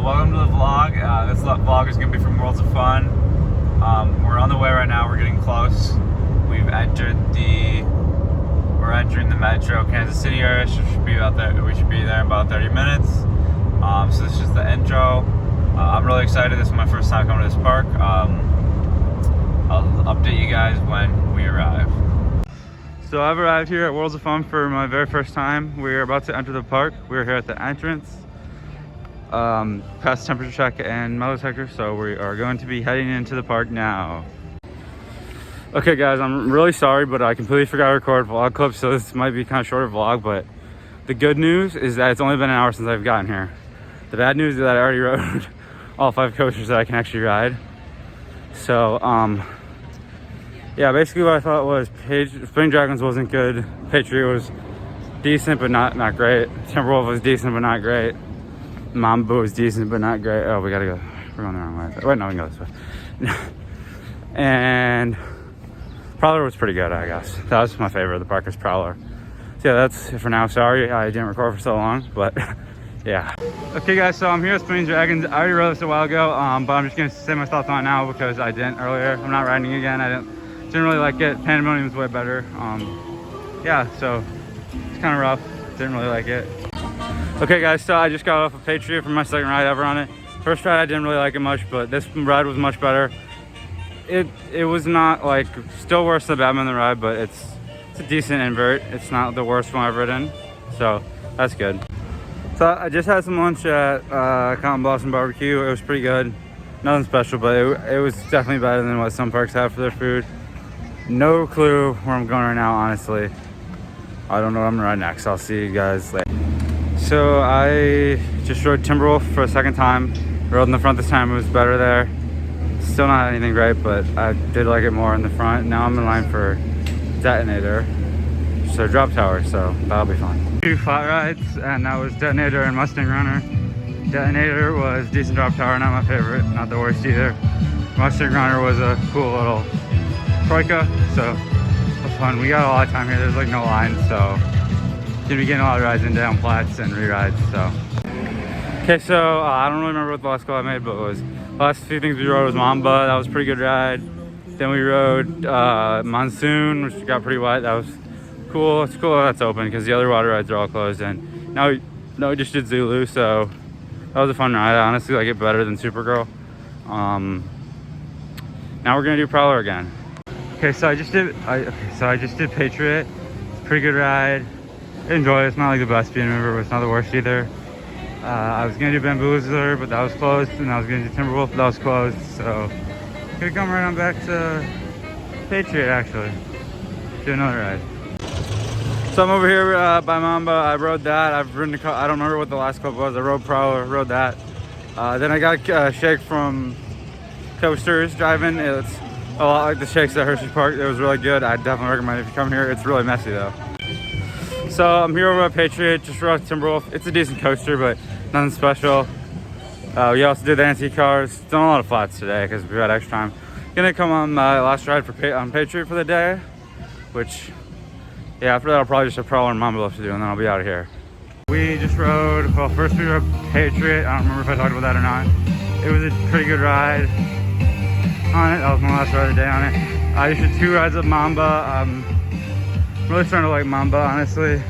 welcome to the vlog. This vlog is going to be from Worlds of Fun. We're on the way right now. We're getting close. We're entering the Metro Kansas City area. We should be there in about 30 minutes. So this is the intro. I'm really excited. This is my first time coming to this park. I'll update you guys when we arrive. So I've arrived here at Worlds of Fun for my very first time. We're about to enter the park. We're here at the entrance. Past temperature check and metal detector, so we are going to be heading into the park now. Okay guys, I'm really sorry, but I completely forgot to record vlog clips, so this might be kind of shorter vlog, but the good news is that it's only been an hour since I've gotten here. The bad news is that I already rode all 5 coasters that I can actually ride. So yeah, basically what I thought was Spring Dragons wasn't good, Patriot was decent but not great, Timberwolf was decent but not great, Mamba was decent but not great. Oh, we gotta go. We're going the wrong way. Wait, no, we can go this way. And Prowler was pretty good, I guess. That was my favorite of the park, is Prowler. So yeah, that's it for now. Sorry I didn't record for so long, but yeah. Okay guys, so I'm here at Spring Dragons. I already rode this a while ago, but I'm just gonna say my thoughts on it now because I didn't earlier. I'm not riding again. I didn't really like it. Pandemonium's way better. Yeah, so it's kind of rough. Didn't really like it. Okay guys, so I just got off of Patriot for my second ride ever on it. First ride I didn't really like it much, but this ride was much better. It was not like, still worse than Batman the ride, but it's a decent invert. It's not the worst one I've ridden, so that's good. So I just had some lunch at Cotton Blossom Barbecue. It was pretty good. Nothing special, but it was definitely better than what some parks have for their food. No clue where I'm going right now, honestly. I don't know what I'm gonna ride next. I'll see you guys later. So I just rode Timberwolf for a second time. Rode in the front this time, it was better there. Still not anything great, but I did like it more in the front. Now I'm in line for Detonator, so Drop Tower, so that'll be fun. 2 flat rides, and that was Detonator and Mustang Runner. Detonator was decent drop tower, not my favorite, not the worst either. Mustang Runner was a cool little troika, so it was fun. We got a lot of time here, there's like no line, so gonna be getting a lot of rides in down flats and re-rides, so. Okay, so I don't really remember what the last call I made, but it was, the last few things we rode was Mamba, that was a pretty good ride. Then we rode Monsoon, which got pretty wet, that was cool. It's cool that's open because the other water rides are all closed. And now we just did Zulu, so that was a fun ride. I honestly like it better than Supergirl. Now we're gonna do Prowler again. Okay, so I just did Patriot. It's a pretty good ride. I enjoy it. It's not like the best being river, but it's not the worst either. I was gonna do Bamboozler, but that was closed, and I was gonna do Timberwolf, but that was closed. So I'm gonna come right on back to Patriot actually. Do another ride. So I'm over here by Mamba. I rode that. I've ridden I don't remember what the last club was. I rode Prowler, rode that. Then I got a shake from Coasters driving. It's a lot like the shakes at Hershey Park. It was really good. I definitely recommend it if you come here. It's really messy though. So I'm here over at Patriot, just rode Timberwolf. It's a decent coaster, but nothing special. We also did the antique cars. Done a lot of flats today because we had extra time. Gonna come on my last ride on Patriot for the day, which, yeah, after that I'll probably just have Prowler and Mamba left to do, and then I'll be out of here. We just rode, well, first we rode Patriot. I don't remember if I talked about that or not. It was a pretty good ride on it. That was my last ride of the day on it. I just did 2 rides of Mamba. I'm really starting to like Mamba, honestly.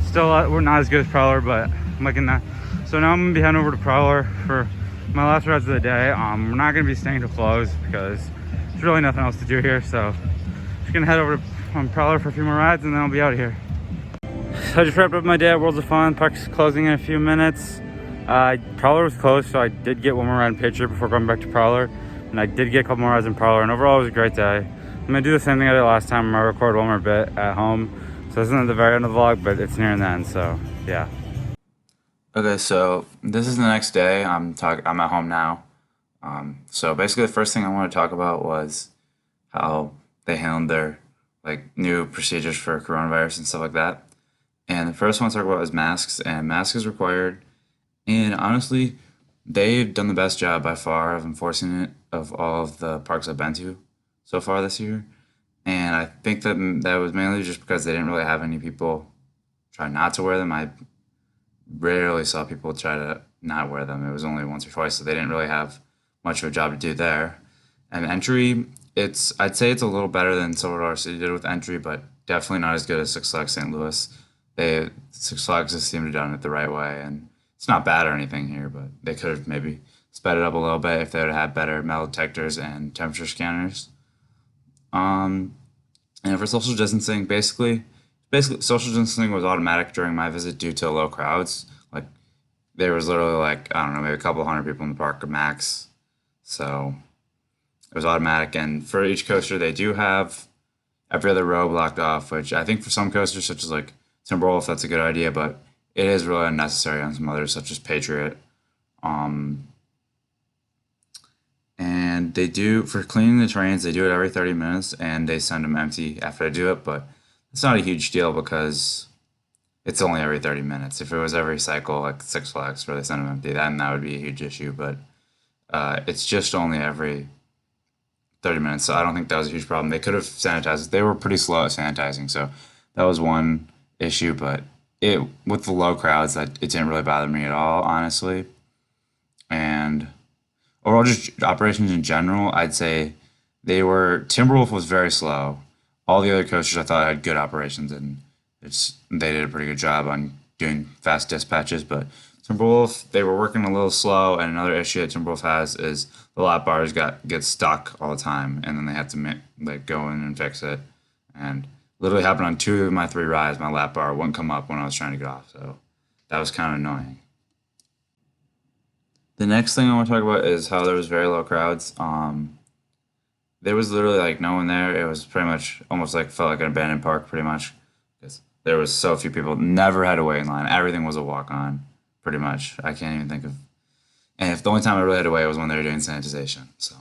Still, we're not as good as Prowler, but I'm liking that. So now I'm gonna be heading over to Prowler for my last rides of the day. We're not gonna be staying till close because there's really nothing else to do here. So just gonna head over to Prowler for a few more rides and then I'll be out of here. So I just wrapped up my day at Worlds of Fun. Park's closing in a few minutes. Prowler was closed, so I did get one more ride in Patriot before going back to Prowler. And I did get a couple more rides in Prowler, and overall it was a great day. I'm gonna do the same thing I did last time. I'm gonna record one more bit at home. So this isn't at the very end of the vlog, but it's near the end, so yeah. Okay, so this is the next day. I'm at home now. So basically the first thing I want to talk about was how they handled their new procedures for coronavirus and stuff like that. And the first one to talk about is masks, and masks is required. And honestly, they've done the best job by far of enforcing it of all of the parks I've been to so far this year. And I think that was mainly just because they didn't really have any people try not to wear them. I rarely saw people try to not wear them. It was only once or twice, so they didn't really have much of a job to do there. And entry, I'd say it's a little better than Silver City did with entry, but definitely not as good as Six Flags St. Louis. Six Flags just seemed to have done it the right way, and it's not bad or anything here, but they could have maybe sped it up a little bit if they would have had better metal detectors and temperature scanners. Um, and for social distancing, basically social distancing was automatic during my visit due to low crowds. Like there was literally like I don't know, maybe a couple hundred people in the park max. So it was automatic. And for each coaster, they do have every other row blocked off, which I think for some coasters, such as like Timberwolf, that's a good idea, but it is really unnecessary on some others, such as Patriot. Um, and they do, for cleaning the trains, they do it every 30 minutes and they send them empty after they do it, but it's not a huge deal because it's only every 30 minutes. If it was every cycle, like Six Flags, where they send them empty, then that would be a huge issue, but it's just only every 30 minutes, so I don't think that was a huge problem. They could have sanitized. They were pretty slow at sanitizing, so that was one issue. But it with the low crowds, that it didn't really bother me at all, honestly. And overall, just operations in general, I'd say Timberwolf was very slow. All the other coasters I thought had good operations, and they did a pretty good job on doing fast dispatches. But Timberwolf, they were working a little slow, and another issue that Timberwolf has is the lap bars get stuck all the time, and then they have to like go in and fix it. And literally happened on two of my three rides. My lap bar wouldn't come up when I was trying to get off, so that was kind of annoying. The next thing I want to talk about is how there was very low crowds. There was literally like no one there. It was pretty much almost like felt like an abandoned park, pretty much, because there was so few people. Never had to wait in line. Everything was a walk on, pretty much. I can't even think of. And if the only time I really had to wait was when they were doing sanitization. So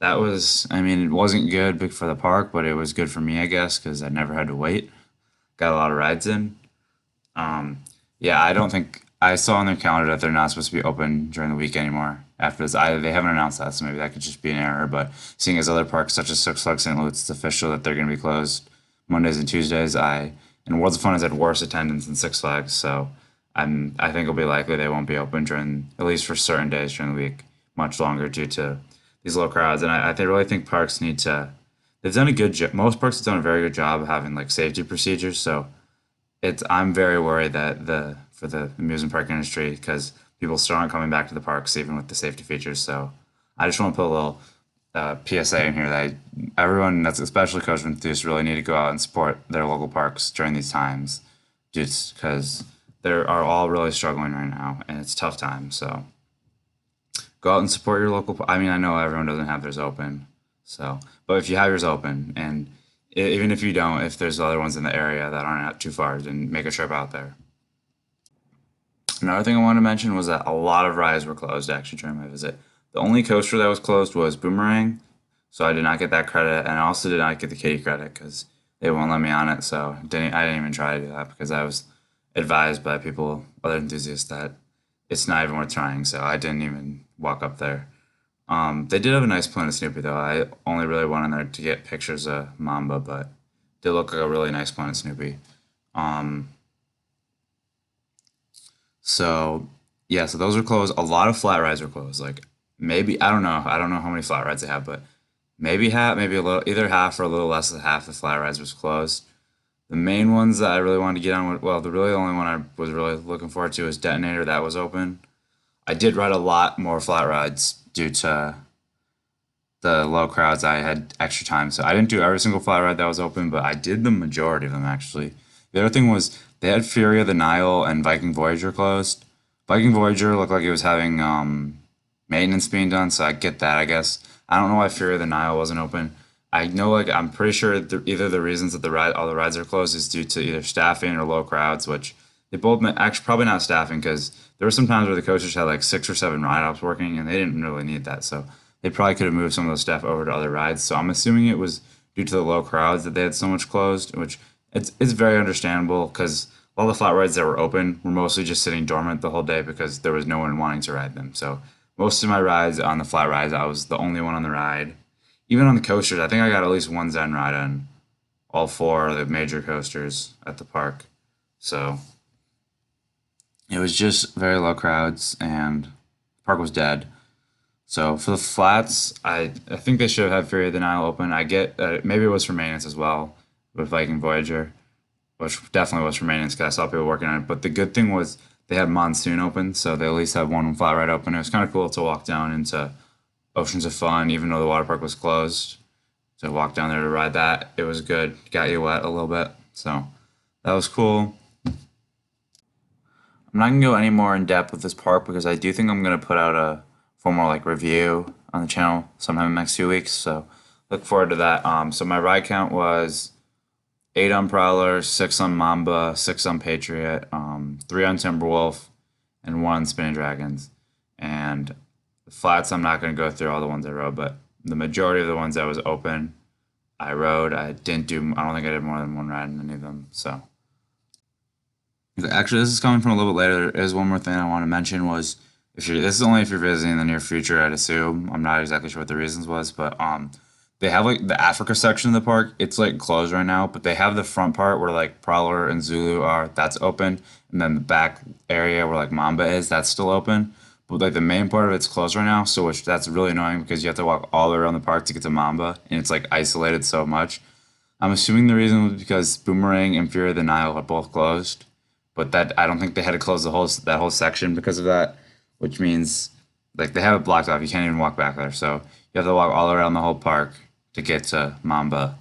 that was, I mean, it wasn't good for the park, but it was good for me, I guess, because I never had to wait. Got a lot of rides in. Um, yeah, I don't think I saw on their calendar that they're not supposed to be open during the week anymore. After this, they haven't announced that, so maybe that could just be an error. But seeing as other parks such as Six Flags St. Louis, it's official that they're going to be closed Mondays and Tuesdays. And Worlds of Fun has had worse attendance than Six Flags, so I think it'll be likely they won't be open during at least for certain days during the week much longer due to these low crowds. And I really think parks need to. They've done a good job. Most parks have done a very good job of having like safety procedures. So I'm very worried that for the amusement park industry because people still aren't coming back to the parks even with the safety features. So I just want to put a little PSA in here that everyone that's especially coach enthusiasts really need to go out and support their local parks during these times, just because they are all really struggling right now and it's a tough time. So go out and support your local. I mean, I know everyone doesn't have theirs open, so but if you have yours open and even if you don't, if there's other ones in the area that aren't out too far, then make a trip out there. Another thing I wanted to mention was that a lot of rides were closed actually during my visit. The only coaster that was closed was Boomerang, so I did not get that credit, and I also did not get the kitty credit because they won't let me on it. So I didn't even try to do that because I was advised by people, other enthusiasts, that it's not even worth trying. So I didn't even walk up there. They did have a nice Planet Snoopy though. I only really went in there to get pictures of Mamba, but did look like a really nice Planet Snoopy. Um, so yeah, so those were closed. A lot of flat rides were closed. Like maybe I don't know how many flat rides they have, but maybe half, maybe a little, either half or a little less than half the flat rides was closed. The main ones that I really wanted to get on, well, the really only one I was really looking forward to was Detonator. That was open. I did ride a lot more flat rides due to the low crowds. I had extra time, so I didn't do every single flat ride that was open, but I did the majority of them actually. The other thing was they had Fury of the Nile and Viking Voyager closed. Viking Voyager looked like it was having maintenance being done, so I get that, I guess. I don't know why Fury of the Nile wasn't open. I know, like, I'm pretty sure either the reasons that all the rides are closed is due to either staffing or low crowds, which they both actually probably not staffing because there were some times where the coasters had like 6 or 7 ride ops working and they didn't really need that, so they probably could have moved some of those staff over to other rides. So I'm assuming it was due to the low crowds that they had so much closed, which it's very understandable because all the flat rides that were open were mostly just sitting dormant the whole day because there was no one wanting to ride them. So most of my rides on the flat rides, I was the only one on the ride. Even on the coasters, I think I got at least one Zen ride on all four of the major coasters at the park. So It was just very low crowds and the park was dead. So for the flats, I think they should have Fury of the Nile open. I get maybe it was for maintenance as well with Viking Voyager, which definitely was for maintenance because I saw people working on it. But the good thing was they had Monsoon open, so they at least had one flat ride open. It was kind of cool to walk down into Oceans of Fun, even though the water park was closed. To walk down there to ride that, it was good. Got you wet a little bit, so that was cool. I'm not gonna go any more in depth with this park because I do think I'm gonna put out a formal like review on the channel sometime in the next 2 weeks. So look forward to that. So my ride count was 8 on Prowler, 6 on Mamba, 6 on Patriot, 3 on Timberwolf, and 1 on Spinning Dragons. And the flats, I'm not gonna go through all the ones I rode, but the majority of the ones that was open, I rode. I didn't do. I don't think I did more than one ride in any of them. So. Actually, this is coming from a little bit later. There is one more thing I want to mention was if you're this is only if you're visiting in the near future, I'd assume. I'm not exactly sure what the reasons was, but they have like the Africa section of the park. It's like closed right now, but they have the front part where like Prowler and Zulu are, that's open, and then the back area where like Mamba is, that's still open. But like the main part of it's closed right now, so which that's really annoying because you have to walk all the way around the park to get to Mamba, and it's like isolated so much. I'm assuming the reason was because Boomerang and Fury of the Nile are both closed, but that I don't think they had to close the whole that whole section because of that, which means like they have it blocked off. You can't even walk back there, so you have to walk all around the whole park to get to Mamba,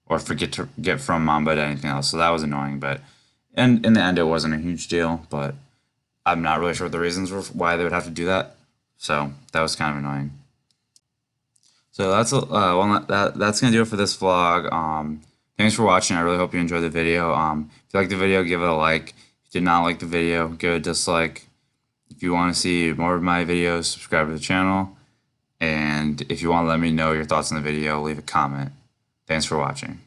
or forget to get from Mamba to anything else. So that was annoying, but and in the end, it wasn't a huge deal. But I'm not really sure what the reasons were why they would have to do that. So that was kind of annoying. So that's that's gonna do it for this vlog. Thanks for watching. I really hope you enjoyed the video. If you liked the video, give it a like. If you did not like the video, give it a dislike. If you want to see more of my videos, subscribe to the channel. And if you want to let me know your thoughts on the video, leave a comment. Thanks for watching.